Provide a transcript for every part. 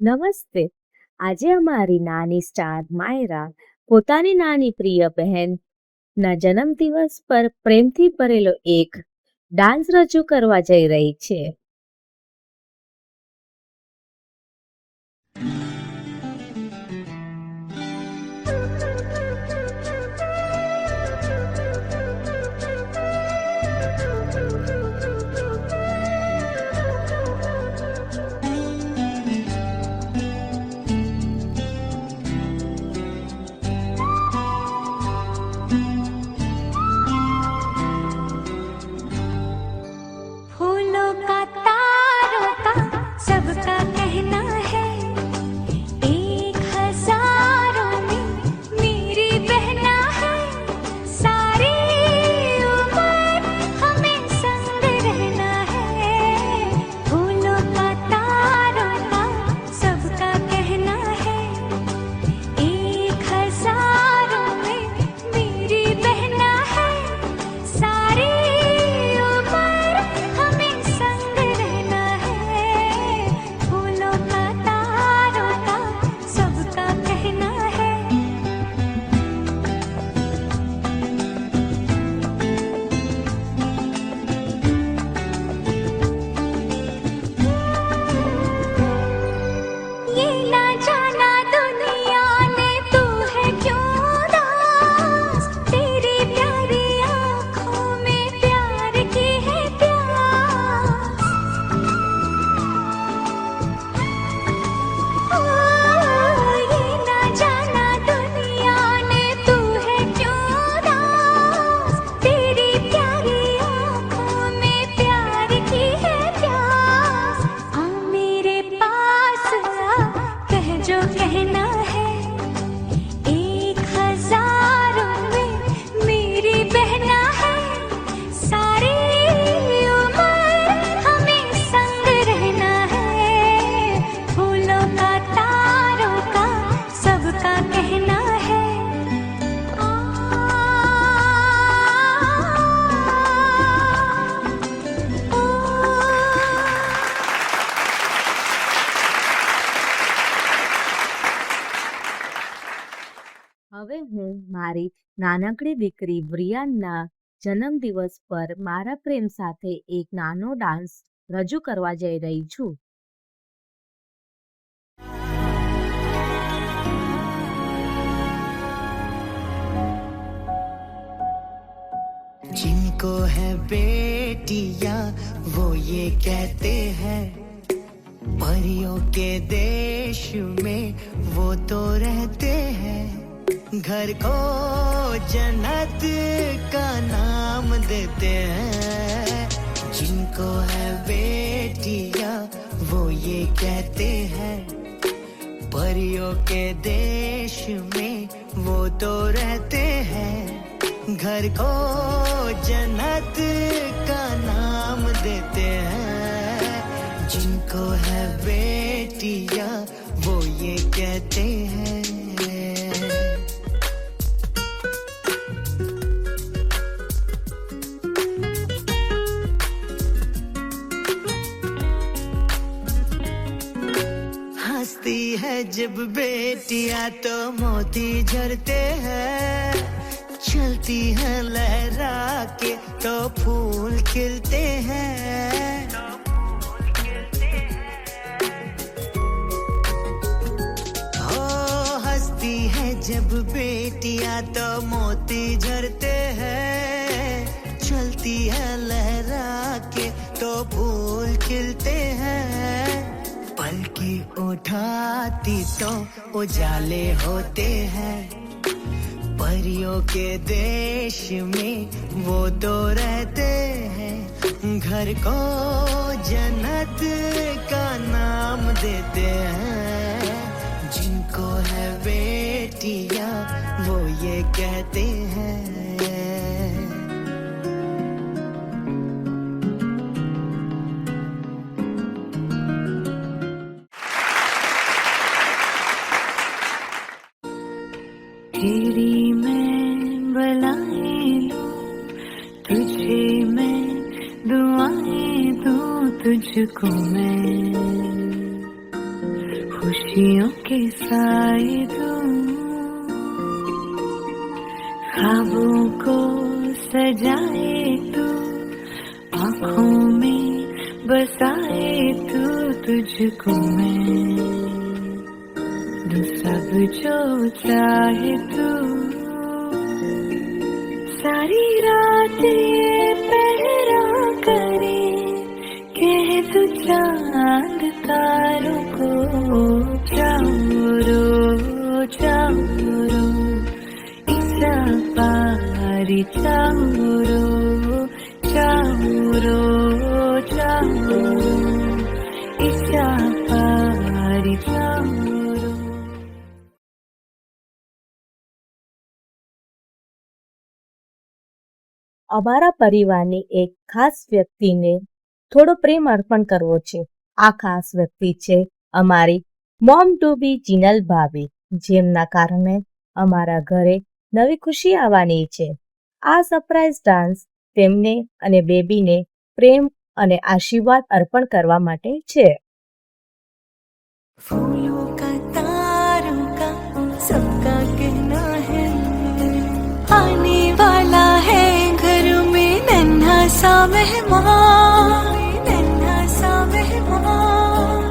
નમસ્તે. આજે અમારી નાની સ્ટાર માયરા પોતાની નાની પ્રિય બહેનના જન્મદિવસ પર પ્રેમથી ભરેલો એક ડાન્સ રજૂ કરવા જઈ રહી છે. फूलों का तारों का सबका कहना है, एक हजारों में मेरी बहना है, सारी उम्र हमें संग रहना है। फूलों का तारों का सबका कहना है, एक हजारों में मेरी बहना है, सारी उम्र हमें संग रहना है। फूलों का तारों का सबका कहना है। ये ना जाना दुनिया ने तू है क्यों उदास, तेरी प्यारी आँखों में प्यार की है प्यास। ओ, ये ना जाना दुनिया ने तू है क्यों उदास, तेरी प्यारी आँखों में प्यार की है प्यास। आ मेरे पास आ, कह जो कहना है, एक हजारों में मेरी बहना है, सारी उम्र हमें संग रहना है। फूलों का तारों का सबका कहना है। હવે હું મારી નાનકડી દીકરી બ્રિયાનના જન્મદિવસ પર મારા પ્રેમ સાથે એક નાનો ડાન્સ રજૂ કરવા જઈ રહી છું. जिनको है बेटियां वो ये कहते हैं, परियों के देश में वो तो रहते हैं, घर को जन्नत का नाम देते हैं। जिनको है बेटियां वो ये कहते हैं, परियों के देश में वो तो रहते हैं, घर को जन्नत का नाम देते हैं। जिनको है बेटियां वो ये कहते हैं। हंसती है जब बेटियां तो मोती झरते हैं, चलती है लहरा के तो फूल खिलते हैं। हो हंसती है जब बेटियां तो मोती झरते हैं, चलती है लहरा के तो फूल खिलते हैं। पलकी उठाती तो उजाले होते हैं, परियों के देश में वो तो रहते हैं, घर को जन्नत का नाम देते हैं। जिनको है बेटियां वो ये कहते हैं। तेरी मैं बलाएं लूं, तुझे मैं दुआएं दूं, तुझको मैं खुशियों के साए दूं, ख्वाबों को सजाए तू, आँखों में बसाए तू, तुझको मैं दूं सब जो चाहे तू। सारी रात ये पहरा करे, कह तू चांद तारों को, चारो चारो इसा पारी, चारो चारो चारो इसा पारी, चारो। અમારા પરિવારની એક ખાસ વ્યક્તિને થોડો પ્રેમ અર્પણ કરવો છે. આ ખાસ વ્યક્તિ છે અમારી મોમ ટુ બી જીનલ ભાભી, જેમના કારણે અમારા ઘરે નવી ખુશી આવવાની છે. આ સરપ્રાઈઝ ડાન્સ તેમને અને બેબીને પ્રેમ અને આશીર્વાદ અર્પણ કરવા માટે છે. फूलों का तारों का सबका कहना है, आने वाला है घर में नन्हा सा मेहमान, नन्हा सा मेहमान।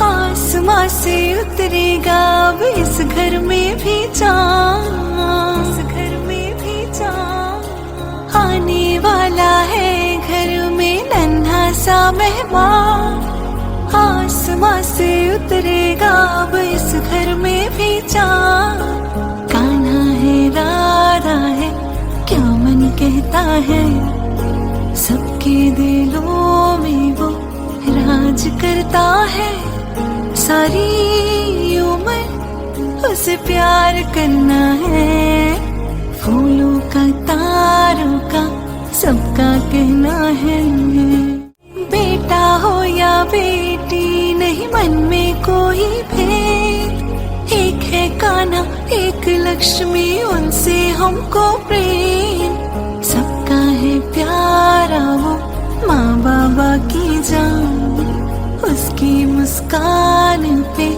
आसमां से उतरेगा अब इस घर में भी चाँद, इस घर में भी चाँद। आने वाला है घर में नन्हा सा मेहमान, आसमां से उतरेगा अब इस घर में भी चाँद। कान्हा है राधा है क्या मन कहता है, सबके दिलों में वो राज करता है। सारी उम्र उसे प्यार करना है, फूलों का तारों का सबका कहना है। बेटा हो या बेटी नहीं मन में कोई भेद, एक है कान्हा एक लक्ष्मी उनसे हमको प्रेम। सबका है प्यारा वो माँ बाबा की जान, उसकी मुस्कान पे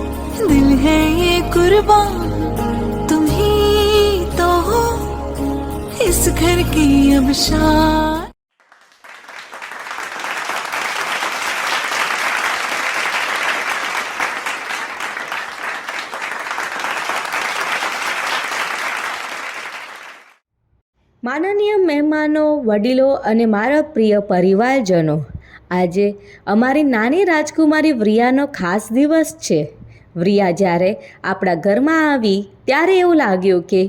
दिल है ये कुर्बान। तुम ही तो हो इस घर की अब शान। માનનીય મહેમાનો, વડીલો અને મારા પ્રિય પરિવારજનો, આજે અમારી નાની રાજકુમારી વ્રિયાનો ખાસ દિવસ છે. વ્રિયા જ્યારે આપણા ઘરમાં આવી ત્યારે એવું લાગ્યું કે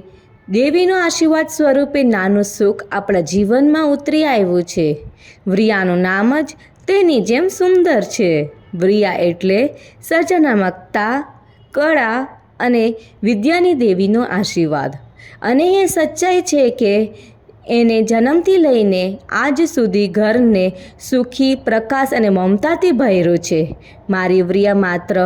દેવીનો આશીર્વાદ સ્વરૂપે નાનું સુખ આપણા જીવનમાં ઉતરી આવ્યું છે. વ્રિયાનું નામ જ તેની જેમ સુંદર છે. વ્રિયા એટલે સર્જનાત્મકતા, કળા અને વિદ્યાની દેવીનો આશીર્વાદ. અને એ સચ્ચાઈ છે કે એને જન્મથી લઈને આજ સુધી ઘરને સુખી, પ્રકાશ અને મમતાથી ભર્યું છે. મારી વ્રિયા માત્ર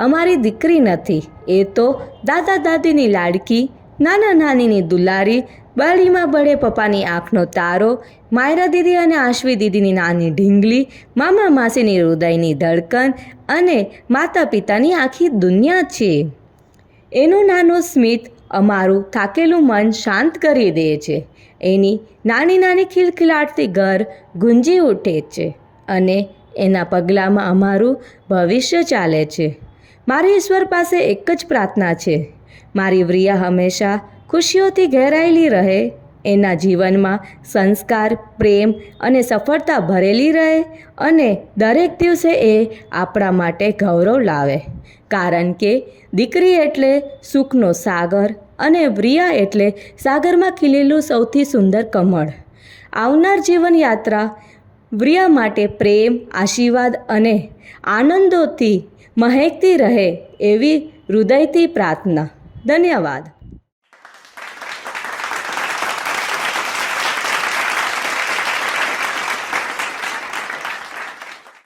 અમારી દીકરી નથી, એ તો દાદા દાદીની લાડકી, નાના નાનીની દુલારી, બળીમાં બળે પપ્પાની આંખનો તારો, માયરા દીદી અને આશ્વી દીદીની નાની ઢીંગલી, મામા માસીની હૃદયની ધડકન અને માતા પિતાની આખી દુનિયા છે. એનું નાનું સ્મિત અમારું થાકેલું મન શાંત કરી દે છે. એની નાની નાની ખિલખિલાટથી ઘર ગુંજી ઉઠે છે અને એના પગલાંમાં અમારું ભવિષ્ય ચાલે છે. મારી ઈશ્વર પાસે એક જ પ્રાર્થના છે, મારી વ્રિયા હંમેશા ખુશીઓથી ઘેરાયેલી રહે, એના જીવનમાં સંસ્કાર, પ્રેમ અને સફળતા ભરેલી રહે અને દરેક દિવસે એ આપણા માટે ગૌરવ લાવે. કારણ કે દીકરી એટલે સુખનો સાગર અને વ્રિયા એટલે સાગરમાં ખીલેલું સૌથી સુંદર કમળ. આવનાર જીવનયાત્રા વ્રિયા માટે પ્રેમ, આશીર્વાદ અને આનંદોથી મહેકતી રહે એવી હૃદયથી પ્રાર્થના. ધન્યવાદ.